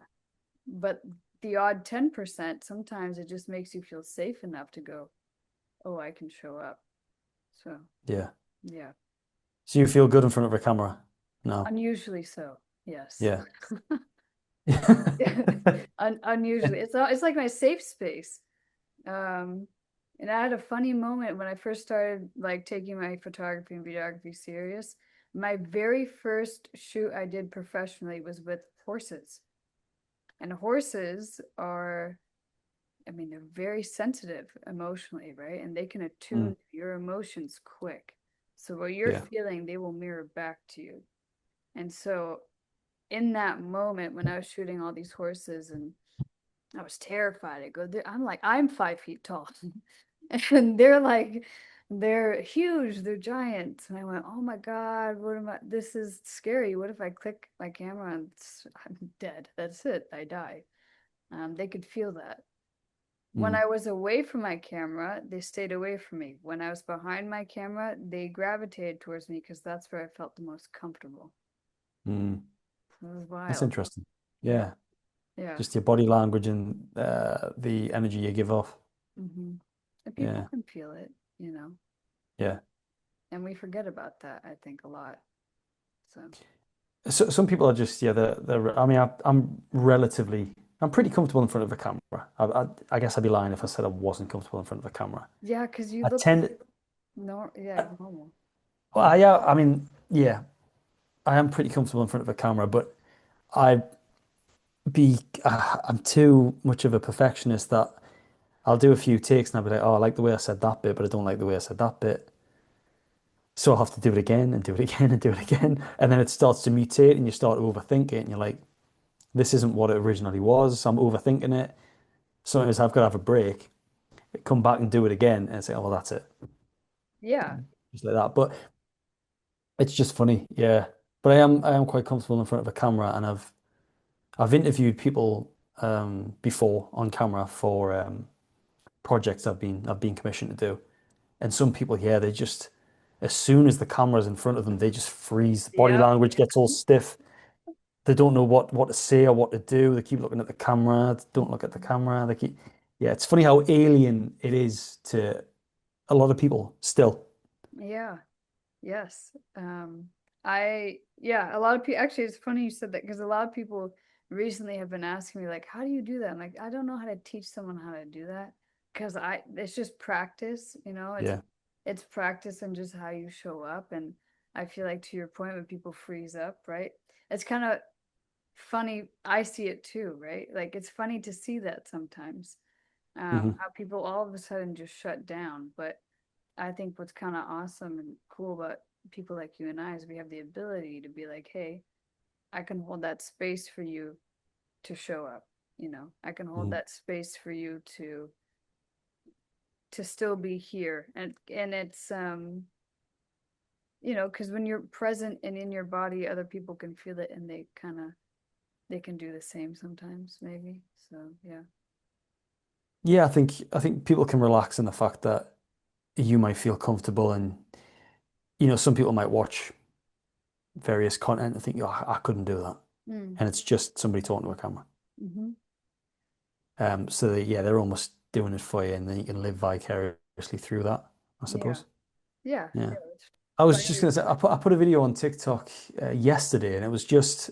but the odd 10%, sometimes it just makes you feel safe enough to go, oh, I can show up. So, Yeah. yeah, So you feel good in front of a camera? No. unusually so. Yes. Yeah. Unusually. It's like my safe space. Um, and I had a funny moment when I first started like taking my photography and videography serious. My very first shoot I did professionally was with horses. And horses are, I mean, they're very sensitive emotionally, right? And they can Mm. attune your emotions quick. So what you're Yeah. feeling, they will mirror back to you. And so in that moment when I was shooting all these horses and I was terrified, I'm like, I'm 5 feet tall. And they're like, they're huge, they're giants. And I went, oh my God, what am I? This is scary. What if I click my camera and I'm dead? That's it. I die. They could feel that. When Mm, I was away from my camera, they stayed away from me. When I was behind my camera, they gravitated towards me because that's where I felt the most comfortable. mm. It was That's wild. interesting. Yeah. Yeah, Yeah. just your body language and the energy you give off. Hmm. And people Yeah, can feel it, you know, yeah. and we forget about that, I think, a lot. So, So some people are just yeah. I mean, I'm pretty comfortable in front of a camera. I guess I'd be lying if I said I wasn't comfortable in front of a camera. yeah, because you I look tend, yeah, normal. well, yeah. I mean, yeah, I am pretty comfortable in front of a camera, but I I'm too much of a perfectionist that I'll do a few takes and I'll be like, oh, I like the way I said that bit, but I don't like the way I said that bit. So I'll have to do it again and do it again and do it again. And then it starts to mutate and you start to overthink it and you're like, this isn't what it originally was. I'm overthinking it. Sometimes I've got to have a break, come back and do it again and say, oh, well, that's it. Yeah. Just like that. But it's just funny. Yeah. But I am quite comfortable in front of a camera and I've interviewed people before on camera for projects I've been commissioned to do. And some people here, they just, as soon as the camera's in front of them, they just freeze. The body Yep. language gets all stiff. They don't know what to say or what to do. They keep looking at the camera. Don't look at the camera. They keep, yeah, it's funny how alien it is to a lot of people still. Yeah. Yes. Yeah, a lot of people, actually, it's funny you said that because a lot of people recently have been asking me, like, how do you do that? I'm like, I don't know how to teach someone how to do that because it's just practice, Yeah. it's practice and just how you show up. And I feel like to your point, when people freeze up, right? It's kind of funny. I see it too, right? Like, it's funny to see that sometimes, Hmm. how people all of a sudden just shut down. But I think what's kind of awesome and cool about people like you and I is we have the ability to be like, hey, I can hold that space for you to show up. I can hold Hmm. that space for you to still be here. And it's because when you're present and in your body, other people can feel it and they can do the same sometimes, maybe. So yeah. Yeah, I think people can relax in the fact that you might feel comfortable and some people might watch various content and think, oh, I couldn't do that. Mm. And it's just somebody talking to a camera. Hmm. So yeah, they're almost doing it for you, and then you can live vicariously through that, I Yeah. suppose. Yeah. Yeah. Yeah. It's I was just fire. gonna say, I put a video on TikTok yesterday, and it was just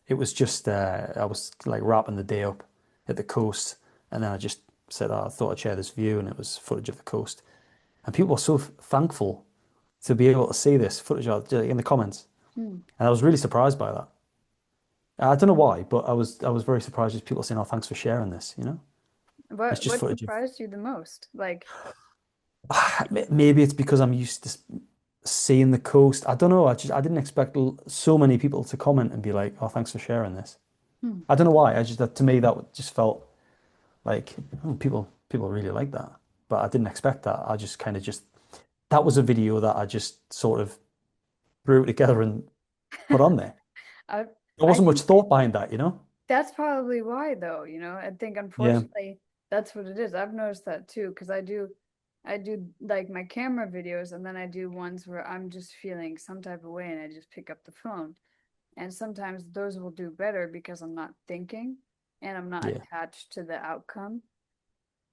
I was like wrapping the day up at the coast, and then I just said, oh, I thought I'd share this view, and it was footage of the coast, and people were so thankful to be able to see this footage in the comments, Mm. and I was really surprised by that. I don't know why, but I was very surprised with people saying, "Oh, thanks for sharing this." It's just What footage of. surprised you the most? Like, Maybe it's because I'm used to seeing the coast. I don't know. I didn't expect so many people to comment and be like, "Oh, thanks for sharing this." hmm. I don't know why. I just that to me that just felt like oh, people really like that, but I didn't expect that. I just kind of just that was a video that I just sort of threw together and put on there. I There I wasn't much think thought behind that. that's probably why though, I think Yeah, unfortunately that's what it is. I've noticed that too because I do like my camera videos and then I do ones where I'm just feeling some type of way and I just pick up the phone. And sometimes those will do better because I'm not thinking and I'm not yeah, attached to the outcome,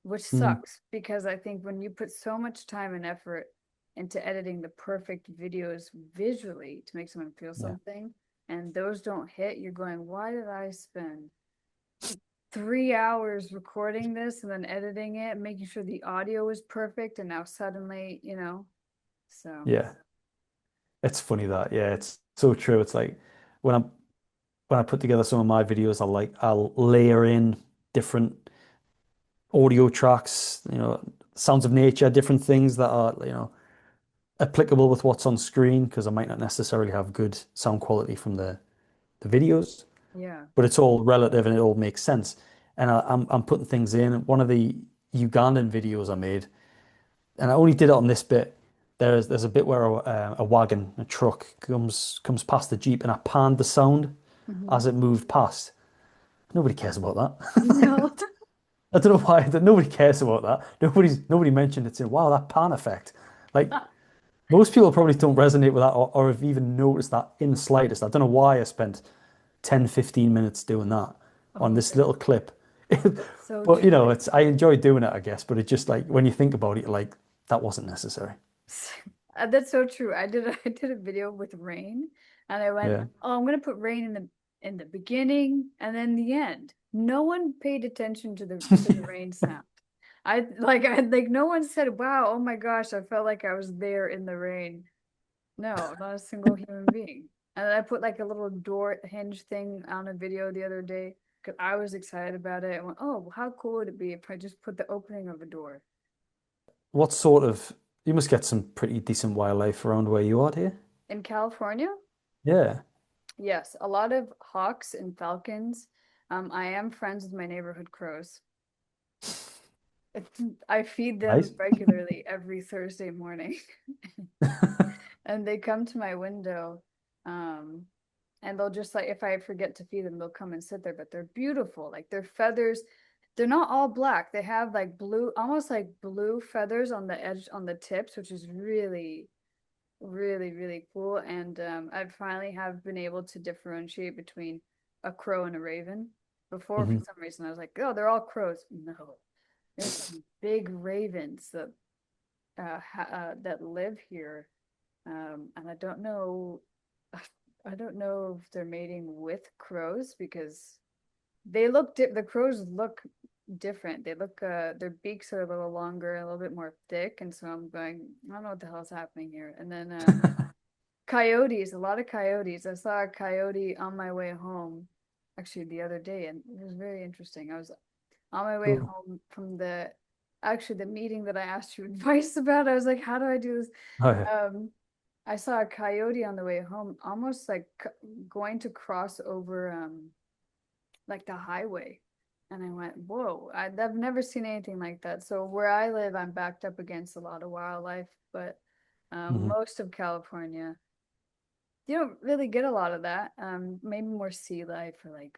which mm, sucks because I think when you put so much time and effort into editing the perfect videos visually to make someone feel yeah, something, and those don't hit, you're going, why did I spend 3 hours recording this and then editing it, making sure the audio is perfect, and now suddenly, so yeah. It's funny that, yeah, it's so true. It's like when I'm when I put together some of my videos, I'll layer in different audio tracks, sounds of nature, different things that are, applicable with what's on screen because I might not necessarily have good sound quality from the videos, yeah. but it's all relative and it all makes sense. And I'm putting things in. One of the Ugandan videos I made, and I only did it on this bit. There's a bit where a wagon, a truck comes past the Jeep, and I panned the sound Hmm. as it moved past. Nobody cares about No. that. I don't know why. Nobody cares about that. Nobody mentioned it's in. Wow, that pan effect. Like most people probably don't resonate with that or have even noticed that in the slightest. I don't know why I spent 10, 15 minutes doing that on Oh, this little clip. that's so But you know, true. it's I enjoy doing it, I guess. But it just like when you think about it, like that wasn't necessary. That's so true. I did a video with rain, and I went, Yeah. "Oh, I'm gonna put rain in the beginning and then the end." No one paid attention to the rain sound. I like no one said, "Wow, oh my gosh, I felt like I was there in the rain." No, not a single human being. And I put like a little door hinge thing on a video the other day because I was excited about it. I went, "Oh, how cool would it be if I just put the opening of a door?" What sort of you must get some pretty decent wildlife around where you are here. In California, Yeah. yes, a lot of hawks and falcons. I am friends with my neighborhood crows. I feed them Nice. regularly every Thursday morning, and they come to my window. Um, and they'll just like if I forget to feed them, they'll come and sit there. But they're beautiful. Like their feathers, they're not all black. They have like blue, almost like blue feathers on the edge, on the tips, which is really cool. And I finally have been able to differentiate between a crow and a raven. Before, for Hmm. some reason, I was like, oh, they're all crows. No, there's some big ravens that that live here, and I don't know. I don't know if they're mating with crows because the crows look different. They look their beaks are a little longer, a little bit more thick, and so I'm going, I don't know what the hell's happening here. And then coyotes, a lot of coyotes. I saw a coyote on my way home actually the other day, and it was very interesting. I was on my way Cool. home from the meeting that I asked you advice about. I was like, how do I do this? Oh yeah. Um, I saw a coyote on the way home, almost like going to cross over like the highway. And I went, whoa, I've never seen anything like that. So where I live, I'm backed up against a lot of wildlife, but Hmm. most of California, you don't really get a lot of that. Maybe more sea life or like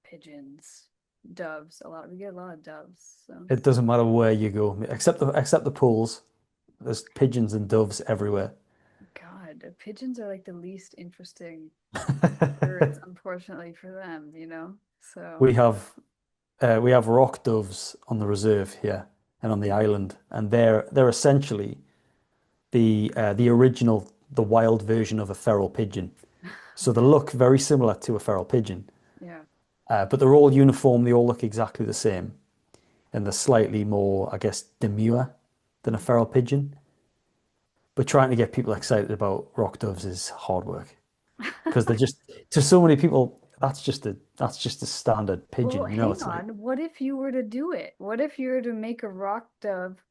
pigeons, doves. We get a lot of doves. So It doesn't matter where you go, except the pools. There's pigeons and doves everywhere. God, the pigeons are like the least interesting birds, unfortunately for them, you know? So We have we have rock doves on the reserve here and on the island, and they're essentially the original, the wild version of a feral pigeon. So they look very similar to a feral pigeon, yeah. but they're all uniform. They all look exactly the same, and they're slightly more, I guess, demure than a feral pigeon. But trying to get people excited about rock doves is hard work because they're just to so many people. That's just a standard Well, pigeon, you know. hang It's like on. What if you were to do it? What if you were to make a rock dove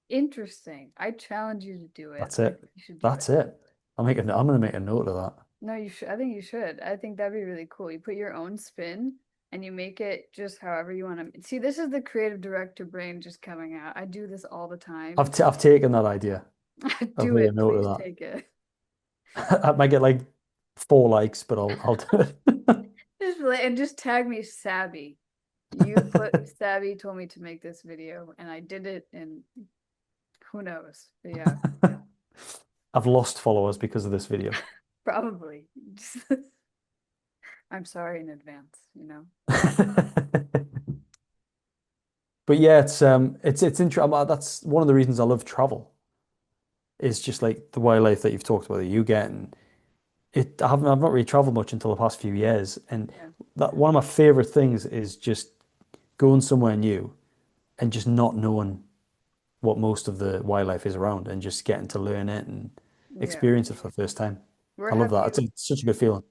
interesting? I challenge you to do it. that's I think it. you should do it. That's it. I'm gonna make a note of that. No, you should. I think you should. I think that'd be really cool. You put your own spin and you make it just however you want to. See, this is the creative director brain just coming out. I do this all the time. I've taken that idea. I've Do made a it. note Please of take it. that. I might get like 4 likes, but I'll do it. Just tag me Sabby. You put Sabby told me to make this video and I did it and who knows. But yeah, I've lost followers because of this video. probably. I'm sorry in advance, you know. But yeah, it's interesting. That's one of the reasons I love travel. Is just like the wildlife that you've talked about that you get, and I've not really traveled much until the past few years, and Yeah. that one of my favorite things is just going somewhere new and just not knowing what most of the wildlife is around and just getting to learn it and Yeah. experience it for the first time. Where I love have that. you It's such a good feeling.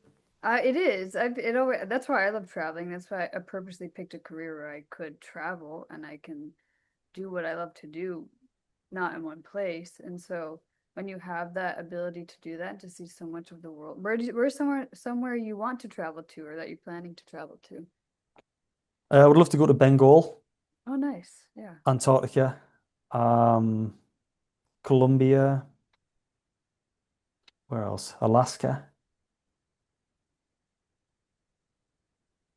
it is. It always, that's why I love traveling. That's why I purposely picked a career where I could travel and I can do what I love to do, not in one place. And so when you have that ability to do that, to see so much of the world, where's somewhere you want to travel to or that you're planning to travel to? I would love to go to Bengal, Oh, nice. Yeah. Antarctica. Um, Colombia. Where else? Alaska.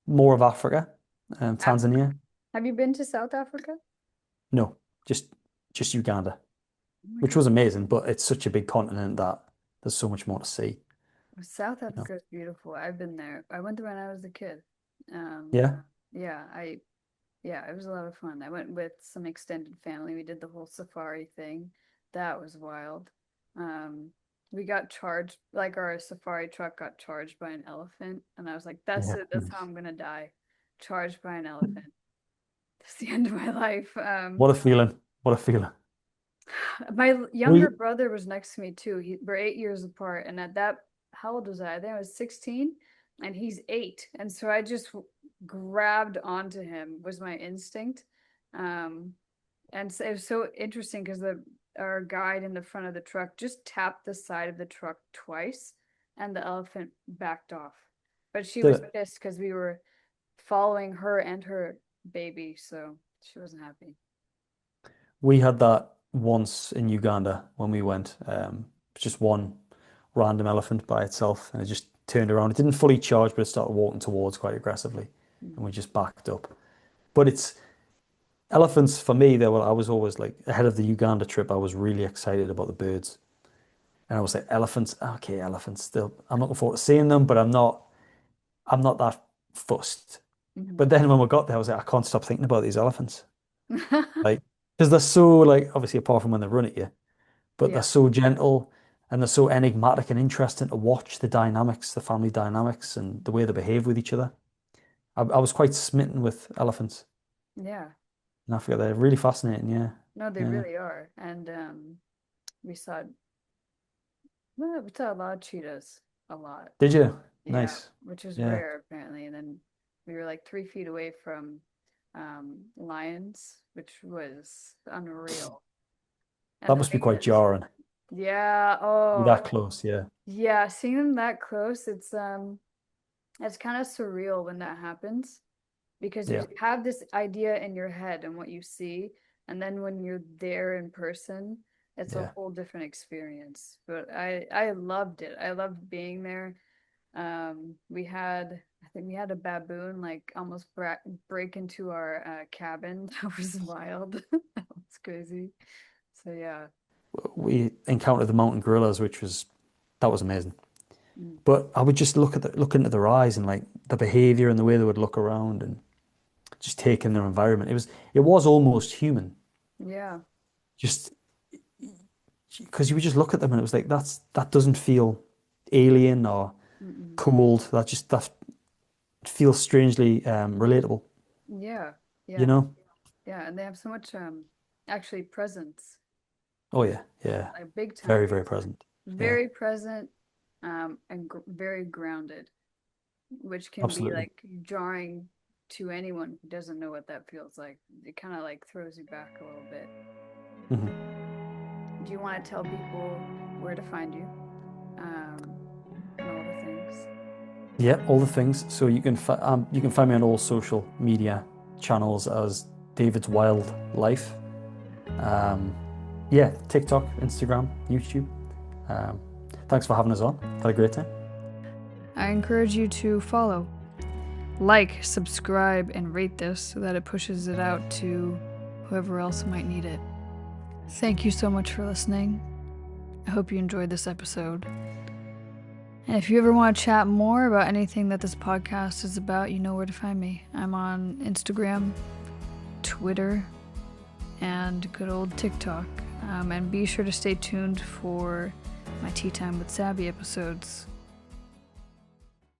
More of Africa. Africa. Tanzania. Have you been to South Africa? No, just just Uganda, Oh my which God. was amazing, but it's such a big continent that there's so much more to see, South you know. Africa is beautiful. I've been there. I went there when I was a kid. Um, Yeah. yeah, yeah, it was a lot of fun. I went with some extended family. We did the whole safari thing. That was wild. Um, we got charged, like our safari truck got charged by an elephant, and I was like, "That's Yeah. it. That's how Nice. I'm gonna die, charged by an elephant. That's the end of my life." What a feeling. What a feeling. My younger We brother was next to me too. We're 8 years apart, and at that, how old was I think I was 16, and he's 8, and so I just grabbed onto him was my instinct, um, and so it was so interesting because the our guide in the front of the truck just tapped the side of the truck twice, and the elephant backed off. But she did was it. pissed because we were following her and her baby, so she wasn't happy. We had that once in Uganda when we went. Just one random elephant by itself, and it just turned around. It didn't fully charge, but it started walking towards quite aggressively, and we just backed up. But it's elephants for me. They were. I was always like ahead of the Uganda trip. I was really excited about the birds, and I was like, elephants. Okay, elephants. Still, I'm looking forward to seeing them, but I'm not. I'm not that fussed. Mhm. But then when we got there, I was like, I can't stop thinking about these elephants. Like, because they're so like obviously apart from when they run at you, but they're Yeah. so gentle and they're so enigmatic and interesting to watch the dynamics, the family dynamics, and the way they behave with each other. I was quite smitten with elephants Yeah. in Africa. They're really fascinating. Yeah, No, they yeah. really are. And we saw well, we saw a lot of cheetahs. A lot. Did you? Yeah, Nice. which is Yeah, rare apparently. And then we were like 3 feet away from lions, which was unreal. And that the must be thing quite is, jarring. yeah, Be oh that close. Yeah, yeah, seeing them that close, it's kind of surreal when that happens because you yeah, have this idea in your head and what you see, and then when you're there in person, it's a yeah. whole different experience. But I loved it. I loved being there. I think we had a baboon like almost break into our cabin. That was wild. That was crazy. So yeah. We encountered the mountain gorillas, which was that was amazing. Mm. But I would just look into their eyes and like the behavior and the way they would look around and just take in their environment. It was almost human. Yeah. Just because you would just look at them and it was like that doesn't feel alien or Mm-mm. cold. That feels strangely relatable, Yeah. you Yeah. know? Yeah. And they have so much actually presence, Oh yeah, yeah. like big time Very, very presence. present. Yeah, Very present, and gr very grounded, which can be absolutely. like jarring to anyone who doesn't know what that feels like. It kind of like throws you back a little bit. Hmm. Do you want to tell people where to find you, um, and all the things? Yeah, all the things. So you can find me on all social media channels as David's Wild Life. Um, yeah, TikTok, Instagram, YouTube. Um, thanks for having us on. Had a great time. I encourage you to follow, like, subscribe, and rate this so that it pushes it out to whoever else might need it. Thank you so much for listening. I hope you enjoyed this episode. And if you ever want to chat more about anything that this podcast is about, you know where to find me. I'm on Instagram, Twitter, and good old TikTok. And be sure to stay tuned for my Tea Time with Sabby episodes.